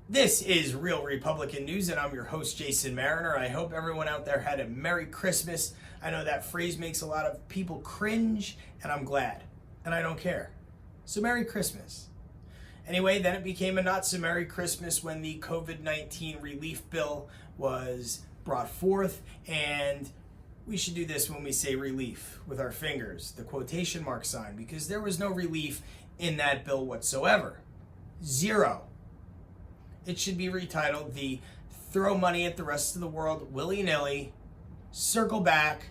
This is Real Republican News, and I'm your host, Jason Mariner. I hope everyone out there had a Merry Christmas. I know that phrase makes a lot of people cringe, and I'm glad. And I don't care. So Merry Christmas. Anyway, then it became a not so Merry Christmas when the COVID-19 relief bill was brought forth, and we should do this when we say relief with our fingers, the quotation mark sign, because there was no relief in that bill whatsoever. Zero. It should be retitled the throw money at the rest of the world willy-nilly, circle back,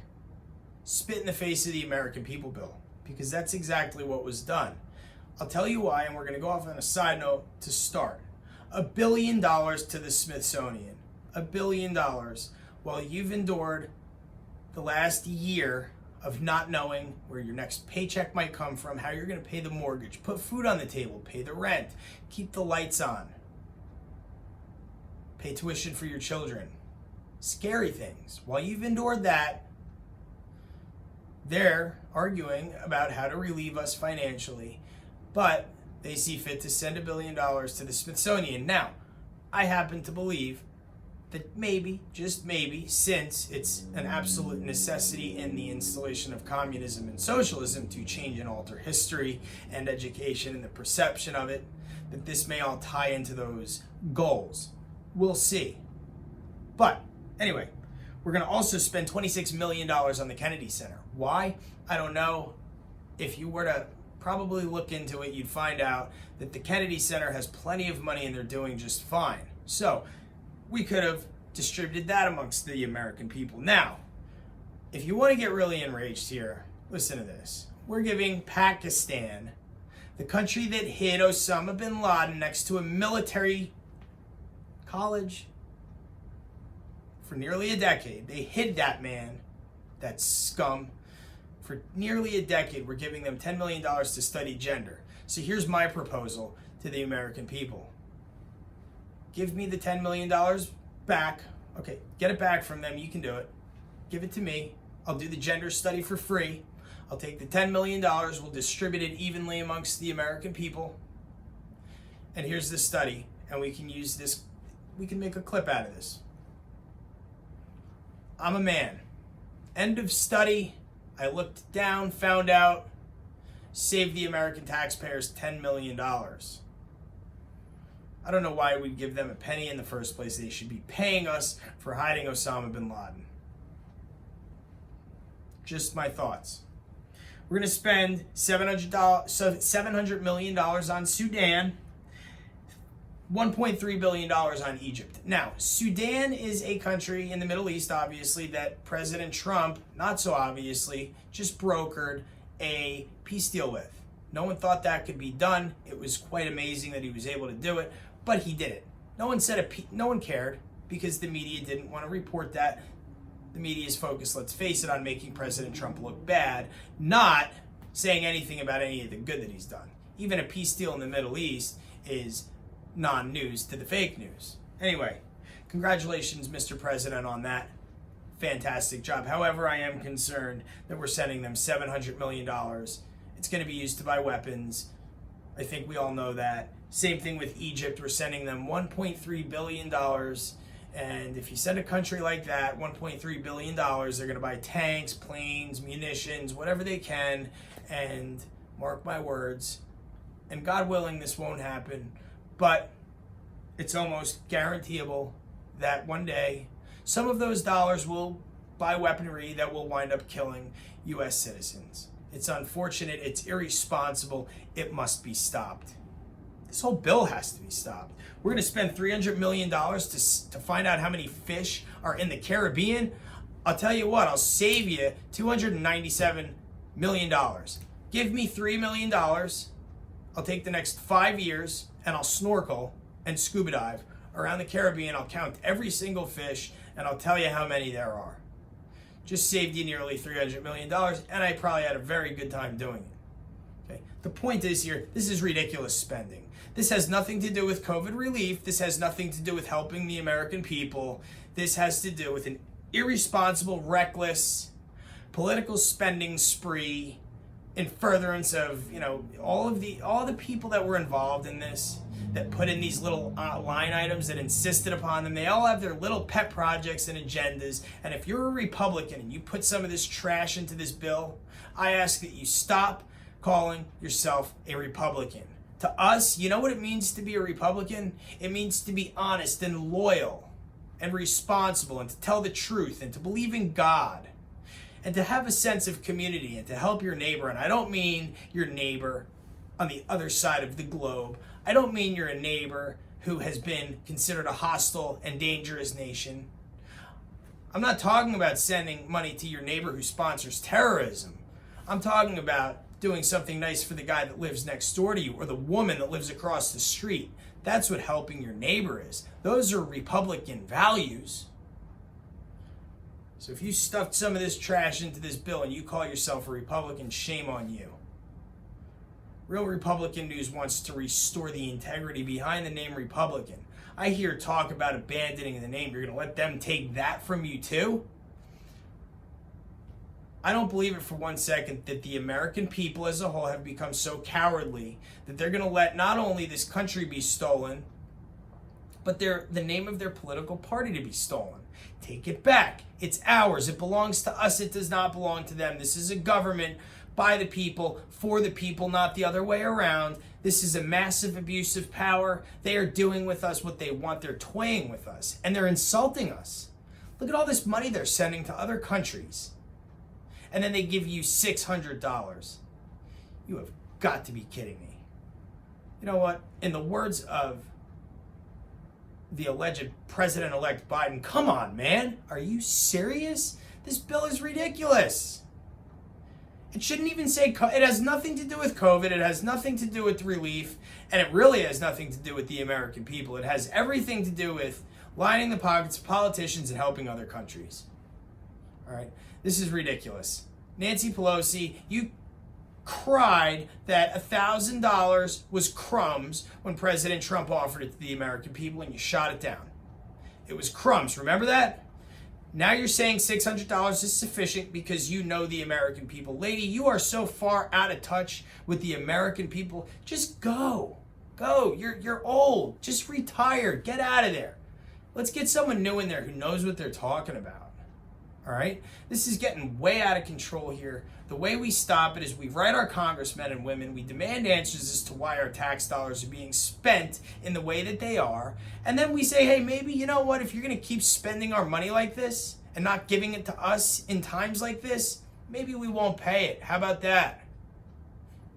spit in the face of the American people bill, because that's exactly what was done. I'll tell you why, and we're going to go off on a side note to start. $1 billion to the Smithsonian. $1 billion while you've endured the last year of not knowing where your next paycheck might come from, how you're going to pay the mortgage, put food on the table, pay the rent, keep the lights on, pay tuition for your children. Scary things. While you've endured that, they're arguing about how to relieve us financially, but they see fit to send $1 billion to the Smithsonian. Now, I happen to believe that maybe, just maybe, since it's an absolute necessity in the installation of communism and socialism to change and alter history and education and the perception of it, that this may all tie into those goals. We'll see. But anyway, we're going to also spend $26 million on the Kennedy Center. Why? I don't know. If you were to probably look into it, you'd find out that the Kennedy Center has plenty of money and they're doing just fine. So we could have distributed that amongst the American people. Now, if you want to get really enraged here, listen to this. We're giving Pakistan, the country that hid Osama bin Laden next to a military college for nearly a decade. They hid that man, that scum, for nearly a decade. We're giving them $10 million to study gender. So here's my proposal to the American people. Give me the $10 million back. Okay, get it back from them. You can do it. Give it to me. I'll do the gender study for free. I'll take the $10 million. We'll distribute it evenly amongst the American people. And here's the study. And we can use this. We can make a clip out of this. I'm a man. End of study. I looked down, found out, saved the American taxpayers $10 million. I don't know why we'd give them a penny in the first place. They should be paying us for hiding Osama bin Laden. Just my thoughts. We're going to spend $700 million on Sudan, $1.3 billion on Egypt. Now, Sudan is a country in the Middle East, obviously, that President Trump, not so obviously, just brokered a peace deal with. No one thought that could be done. It was quite amazing that he was able to do it, but he did it. No one cared because the media didn't want to report that. The media's focused, let's face it, on making President Trump look bad, not saying anything about any of the good that he's done. Even a peace deal in the Middle East is non-news to the fake news. Anyway, congratulations, Mr. President, on that. Fantastic job. However, I am concerned that we're sending them $700 million. It's going to be used to buy weapons. I think we all know that. Same thing with Egypt. We're sending them $1.3 billion. And if you send a country like that $1.3 billion, they're going to buy tanks, planes, munitions, whatever they can. And mark my words, and God willing, this won't happen, but it's almost guaranteeable that one day some of those dollars will buy weaponry that will wind up killing U.S. citizens. It's unfortunate. It's irresponsible. It must be stopped. This whole bill has to be stopped. We're going to spend $300 million to find out how many fish are in the Caribbean. I'll tell you what, I'll save you $297 million. Give me $3 million. I'll take the next 5 years and I'll snorkel and scuba dive around the Caribbean. I'll count every single fish and I'll tell you how many there are. Just saved you nearly $300 million, and I probably had a very good time doing it. Okay. The point is here, this is ridiculous spending. This has nothing to do with COVID relief. This has nothing to do with helping the American people. This has to do with an irresponsible, reckless, political spending spree in furtherance of, all the people that were involved in this, that put in these little line items that insisted upon them. They all have their little pet projects and agendas. And if you're a Republican and you put some of this trash into this bill, I ask that you stop calling yourself a Republican. To us, you know what it means to be a Republican? It means to be honest and loyal and responsible, and to tell the truth, and to believe in God, and to have a sense of community, and to help your neighbor. And I don't mean your neighbor on the other side of the globe. I don't mean you're a neighbor who has been considered a hostile and dangerous nation. I'm not talking about sending money to your neighbor who sponsors terrorism. I'm talking about doing something nice for the guy that lives next door to you, or the woman that lives across the street. That's what helping your neighbor is. Those are Republican values. So if you stuffed some of this trash into this bill and you call yourself a Republican, shame on you. Real Republican News wants to restore the integrity behind the name Republican. I hear talk about abandoning the name. You're going to let them take that from you too? I don't believe it for 1 second that the American people as a whole have become so cowardly that they're going to let not only this country be stolen, but the name of their political party to be stolen. Take it back. It's ours. It belongs to us. It does not belong to them. This is a government by the people, for the people, not the other way around. This is a massive abuse of power. They are doing with us what they want. They're toying with us, and they're insulting us. Look at all this money they're sending to other countries. And then they give you $600. You have got to be kidding me. You know what? In the words of the alleged President-elect Biden, come on, man. Are you serious? This bill is ridiculous. It shouldn't even say, it has nothing to do with COVID. It has nothing to do with relief. And it really has nothing to do with the American people. It has everything to do with lining the pockets of politicians and helping other countries. All right. This is ridiculous. Nancy Pelosi, you cried that $1,000 was crumbs when President Trump offered it to the American people, and you shot it down. It was crumbs. Remember that? Now you're saying $600 is sufficient because you know the American people. Lady, you are so far out of touch with the American people. Just go. Go. You're old. Just retire. Get out of there. Let's get someone new in there who knows what they're talking about. All right? This is getting way out of control here. The way we stop it is we write our congressmen and women. We demand answers as to why our tax dollars are being spent in the way that they are. And then we say, hey, maybe, you know what? If you're going to keep spending our money like this and not giving it to us in times like this, maybe we won't pay it. How about that?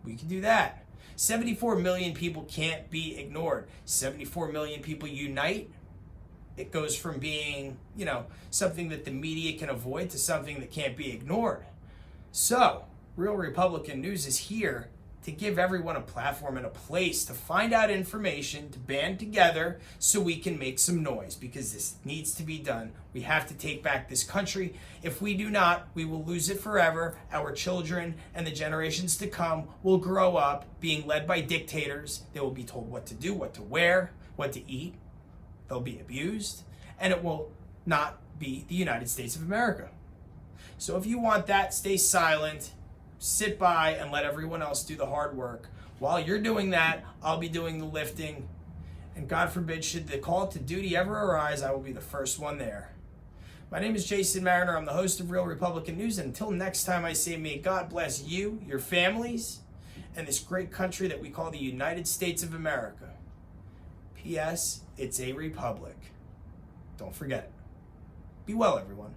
We can do that. 74 million people can't be ignored. 74 million people unite. It goes from being, something that the media can avoid to something that can't be ignored. So, Real Republican News is here to give everyone a platform and a place to find out information, to band together so we can make some noise, because this needs to be done. We have to take back this country. If we do not, we will lose it forever. Our children and the generations to come will grow up being led by dictators. They will be told what to do, what to wear, what to eat. They'll be abused, and it will not be the United States of America. So if you want that, stay silent, sit by, and let everyone else do the hard work. While you're doing that, I'll be doing the lifting. And God forbid, should the call to duty ever arise, I will be the first one there. My name is Jason Mariner. I'm the host of Real Republican News. And until next time, I say may God bless you, your families, and this great country that we call the United States of America. P.S. It's a republic. Don't forget it. Be well, everyone.